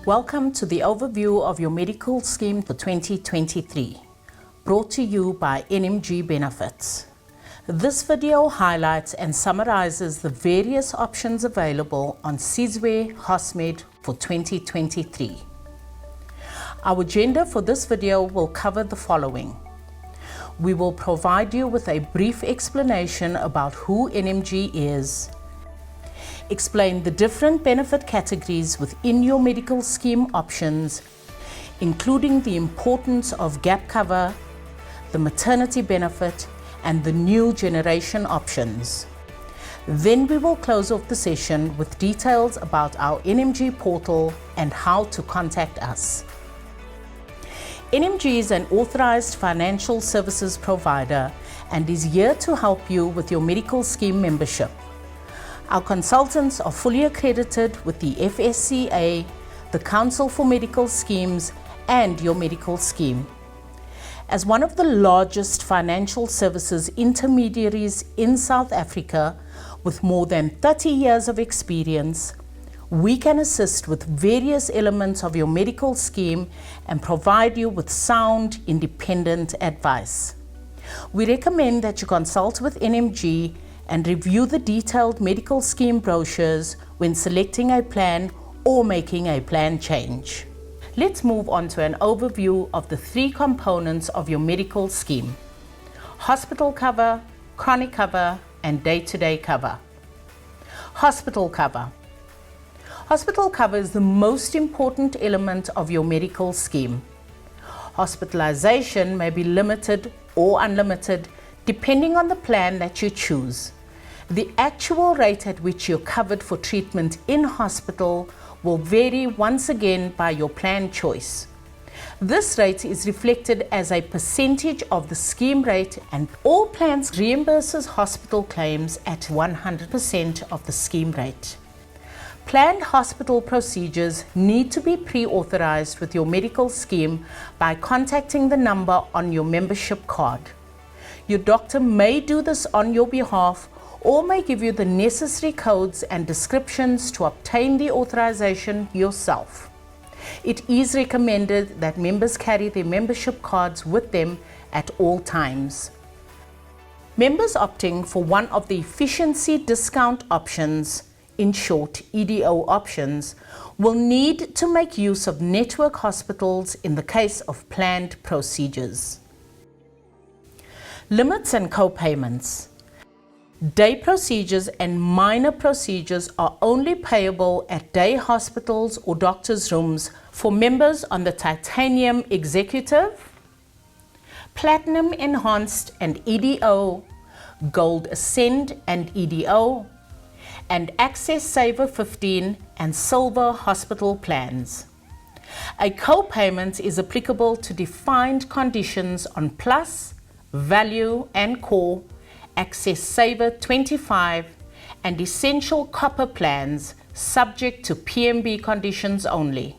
Welcome to the overview of your medical scheme for 2023, brought to you by NMG Benefits. This video highlights and summarizes the various options available on Sizwe Hosmed for 2023. Our agenda for this video will cover the following. We will provide you with a brief explanation about who NMG is, explain the different benefit categories within your medical scheme options, including the importance of gap cover, the maternity benefit, and the new generation options. Then we will close off the session with details about our NMG portal and how to contact us. NMG is an authorized financial services provider and is here to help you with your medical scheme membership. Our consultants are fully accredited with the FSCA, the Council for Medical Schemes, and your medical scheme. As one of the largest financial services intermediaries in South Africa, with more than 30 years of experience, we can assist with various elements of your medical scheme and provide you with sound, independent advice. We recommend that you consult with NMG and review the detailed medical scheme brochures when selecting a plan or making a plan change. Let's move on to an overview of the three components of your medical scheme: hospital cover, chronic cover, and day-to-day cover. Hospital cover. Hospital cover is the most important element of your medical scheme. Hospitalization may be limited or unlimited depending on the plan that you choose. The actual rate at which you're covered for treatment in hospital will vary once again by your plan choice. This rate is reflected as a percentage of the scheme rate, and all plans reimburses hospital claims at 100% of the scheme rate. Planned hospital procedures need to be pre-authorized with your medical scheme by contacting the number on your membership card. Your doctor may do this on your behalf or may give you the necessary codes and descriptions to obtain the authorization yourself. It is recommended that members carry their membership cards with them at all times. Members opting for one of the efficiency discount options, in short EDO options, will need to make use of network hospitals in the case of planned procedures. Limits and co-payments. Day procedures and minor procedures are only payable at day hospitals or doctors' rooms for members on the Titanium Executive, Platinum Enhanced and EDO, Gold Ascend and EDO, and Access Saver 15 and Silver Hospital plans. A co-payment is applicable to defined conditions on Plus, Value and Core, Access Saver 25 and Essential Copper plans, subject to PMB conditions only.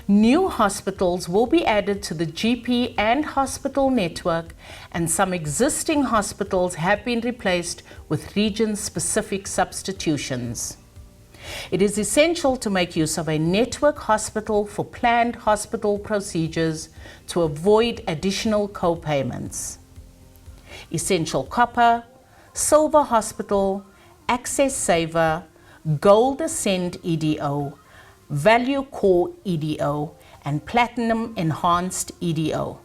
New hospitals will be added to the GP and hospital network, and some existing hospitals have been replaced with region-specific substitutions. It is essential to make use of a network hospital for planned hospital procedures to avoid additional co-payments. Essential Copper, Silver Hospital, Access Saver, Gold Ascend EDO, Value Core EDO, and Platinum Enhanced EDO.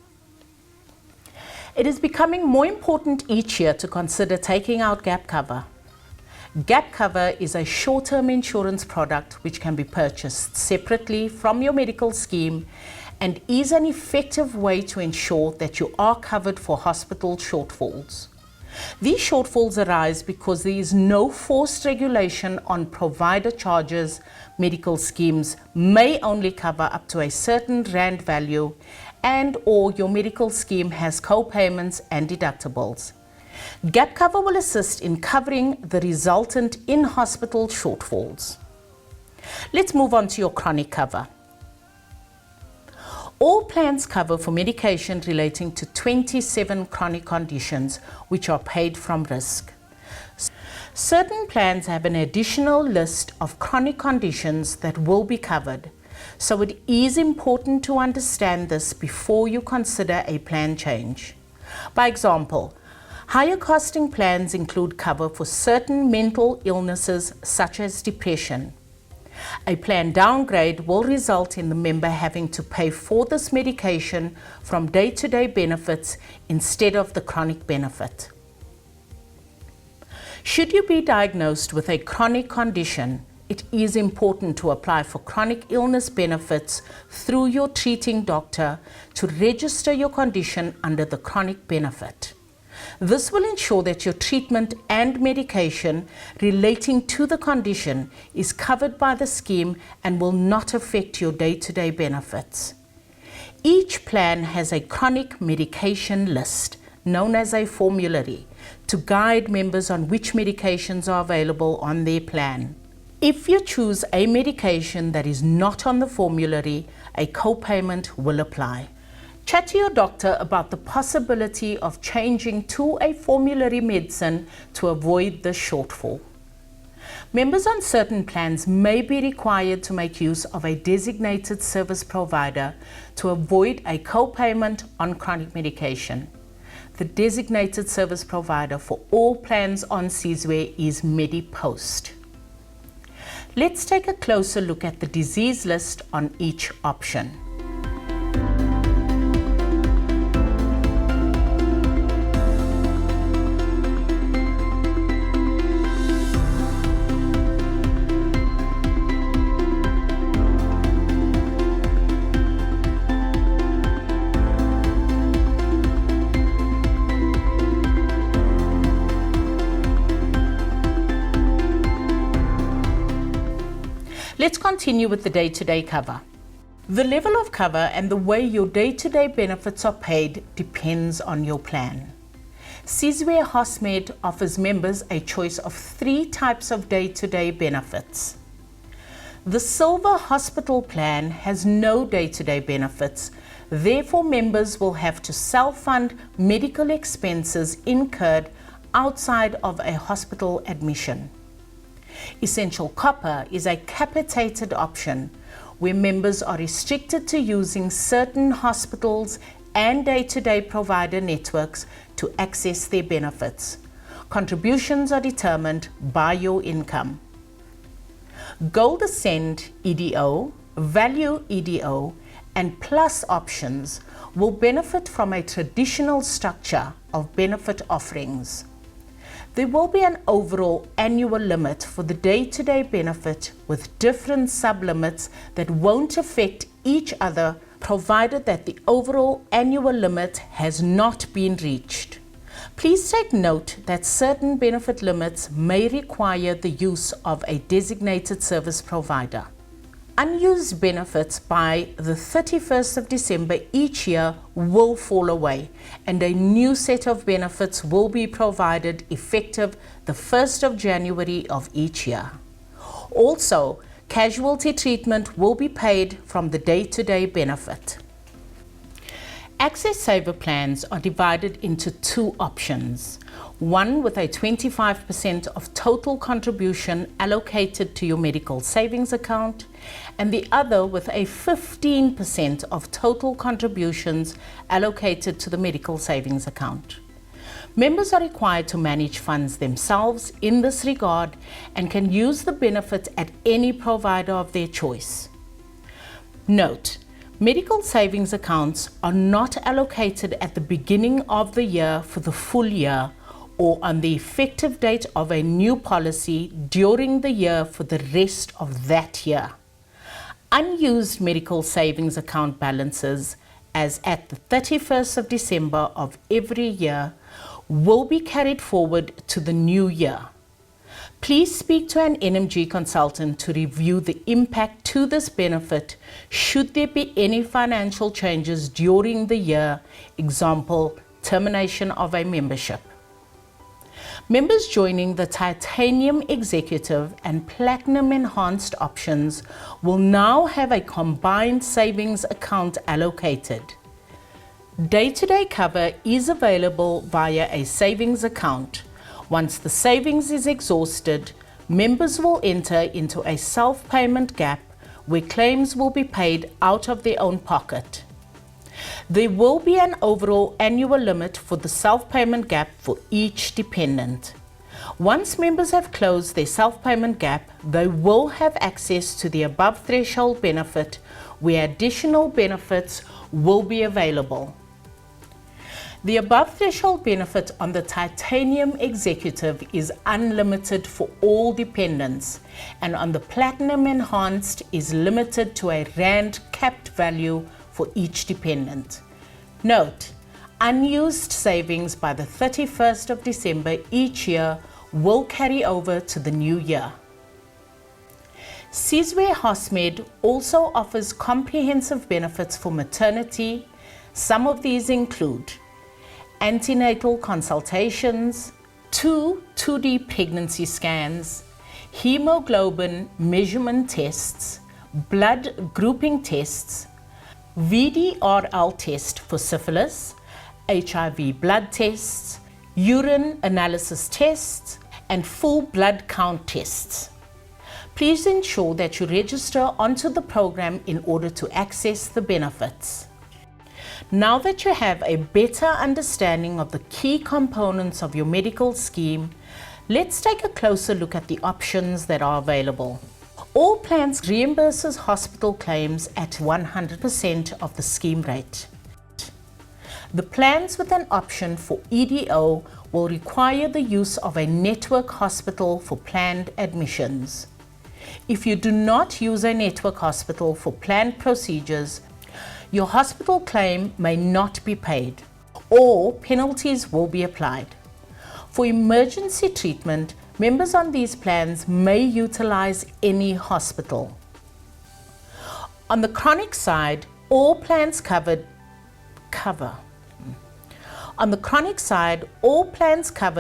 It is becoming more important each year to consider taking out gap cover. Gap cover is a short-term insurance product which can be purchased separately from your medical scheme and is an effective way to ensure that you are covered for hospital shortfalls. These shortfalls arise because there is no forced regulation on provider charges. Medical schemes may only cover up to a certain rand value, and or your medical scheme has co-payments and deductibles. Gap cover will assist in covering the resultant in-hospital shortfalls. Let's move on to your chronic cover. All plans cover for medication relating to 27 chronic conditions which are paid from risk. Certain plans have an additional list of chronic conditions that will be covered, So it is important to understand this before you consider a plan change. By example, higher costing plans include cover for certain mental illnesses such as depression. A plan downgrade will result in the member having to pay for this medication from day-to-day benefits instead of the chronic benefit. Should you be diagnosed with a chronic condition, it is important to apply for chronic illness benefits through your treating doctor to register your condition under the chronic benefit. This will ensure that your treatment and medication relating to the condition is covered by the scheme and will not affect your day-to-day benefits. Each plan has a chronic medication list, known as a formulary, to guide members on which medications are available on their plan. If you choose a medication that is not on the formulary, a co-payment will apply. Chat to your doctor about the possibility of changing to a formulary medicine to avoid the shortfall. Members on certain plans may be required to make use of a designated service provider to avoid a co-payment on chronic medication. The designated service provider for all plans on Sizwe is MediPost. Let's take a closer look at the disease list on each option. Let's continue with the day-to-day cover. The level of cover and the way your day-to-day benefits are paid depends on your plan. Sizwe Hosmed offers members a choice of 3 types of day-to-day benefits. The Silver Hospital Plan has no day-to-day benefits, therefore members will have to self-fund medical expenses incurred outside of a hospital admission. Essential Copper is a capitated option where members are restricted to using certain hospitals and day-to-day provider networks to access their benefits. Contributions are determined by your income. Gold Ascend EDO, Value EDO, and Plus options will benefit from a traditional structure of benefit offerings. There will be an overall annual limit for the day-to-day benefit with different sublimits that won't affect each other, provided that the overall annual limit has not been reached. Please take note that certain benefit limits may require the use of a designated service provider. Unused benefits by the 31st of December each year will fall away, and a new set of benefits will be provided effective the 1st of January of each year. Also, casualty treatment will be paid from the day-to-day benefit. Access Saver plans are divided into 2 options. One with a 25% of total contribution allocated to your medical savings account, and the other with a 15% of total contributions allocated to the medical savings account. Members are required to manage funds themselves in this regard and can use the benefit at any provider of their choice. Note: medical savings accounts are not allocated at the beginning of the year for the full year or on the effective date of a new policy during the year for the rest of that year. Unused medical savings account balances as at the 31st of December of every year will be carried forward to the new year. Please speak to an NMG consultant to review the impact to this benefit should there be any financial changes during the year, example, termination of a membership. Members joining the Titanium Executive and Platinum Enhanced options will now have a combined savings account allocated. Day-to-day cover is available via a savings account. Once the savings is exhausted, members will enter into a self-payment gap where claims will be paid out of their own pocket. There will be an overall annual limit for the self-payment gap for each dependent. Once members have closed their self-payment gap, they will have access to the above threshold benefit, where additional benefits will be available. The above threshold benefit on the Titanium Executive is unlimited for all dependents, and on the Platinum Enhanced is limited to a Rand capped value for each dependent. Note, unused savings by the 31st of December each year will carry over to the new year. Sizwe Hosmed also offers comprehensive benefits for maternity. Some of these include antenatal consultations, 2D pregnancy scans, hemoglobin measurement tests, blood grouping tests, VDRL test for syphilis, HIV blood tests, urine analysis tests, and full blood count tests. Please ensure that you register onto the program in order to access the benefits. Now that you have a better understanding of the key components of your medical scheme, let's take a closer look at the options that are available. All plans reimburses hospital claims at 100% of the scheme rate. The plans with an option for EDO will require the use of a network hospital for planned admissions. If you do not use a network hospital for planned procedures, your hospital claim may not be paid, or penalties will be applied. For emergency treatment, members on these plans may utilize any hospital. On the chronic side, all plans cover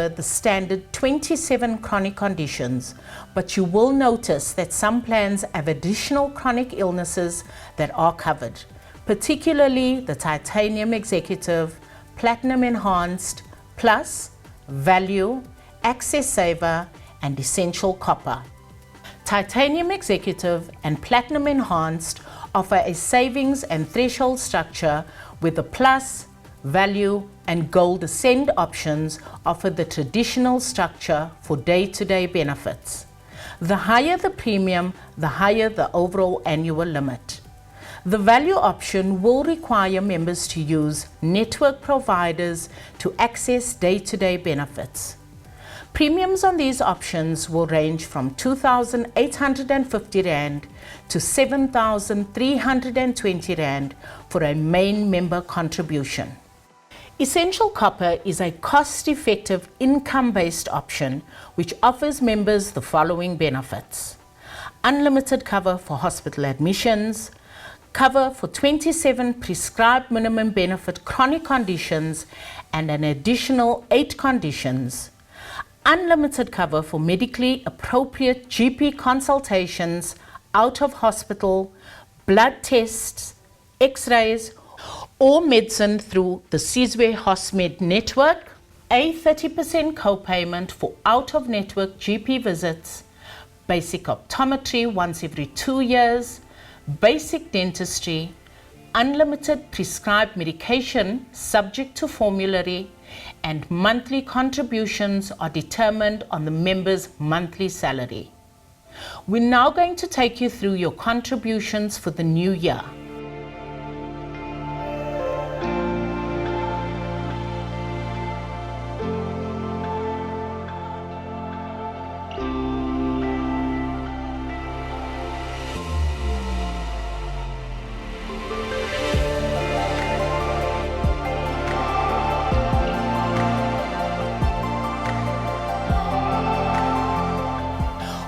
the standard 27 chronic conditions, but you will notice that some plans have additional chronic illnesses that are covered, particularly the Titanium Executive, Platinum Enhanced, Plus, Value, Access Saver, and Essential Copper. Titanium Executive and Platinum Enhanced offer a savings and threshold structure, with the Plus, Value, and Gold Ascend options offer the traditional structure for day-to-day benefits. The higher the premium, the higher the overall annual limit. The Value option will require members to use network providers to access day-to-day benefits. Premiums on these options will range from 2,850 Rand to 7,320 Rand for a main member contribution. Essential Copper is a cost-effective income-based option which offers members the following benefits: unlimited cover for hospital admissions, cover for 27 prescribed minimum benefit chronic conditions and an additional 8 conditions, unlimited cover for medically appropriate GP consultations out of hospital, blood tests, x-rays, or medicine through the Sizwe Hosmed network, a 30% co-payment for out-of-network GP visits, basic optometry once every 2 years, basic dentistry, unlimited prescribed medication subject to formulary, and monthly contributions are determined on the member's monthly salary. We're now going to take you through your contributions for the new year.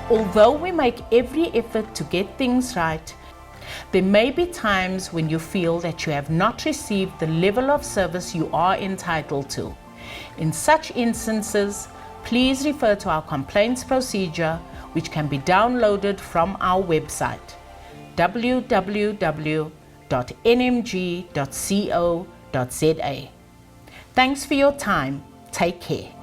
Although we make every effort to get things right, there may be times when you feel that you have not received the level of service you are entitled to. In such instances, please refer to our complaints procedure, which can be downloaded from our website, www.nmg.co.za. Thanks for your time. Take care.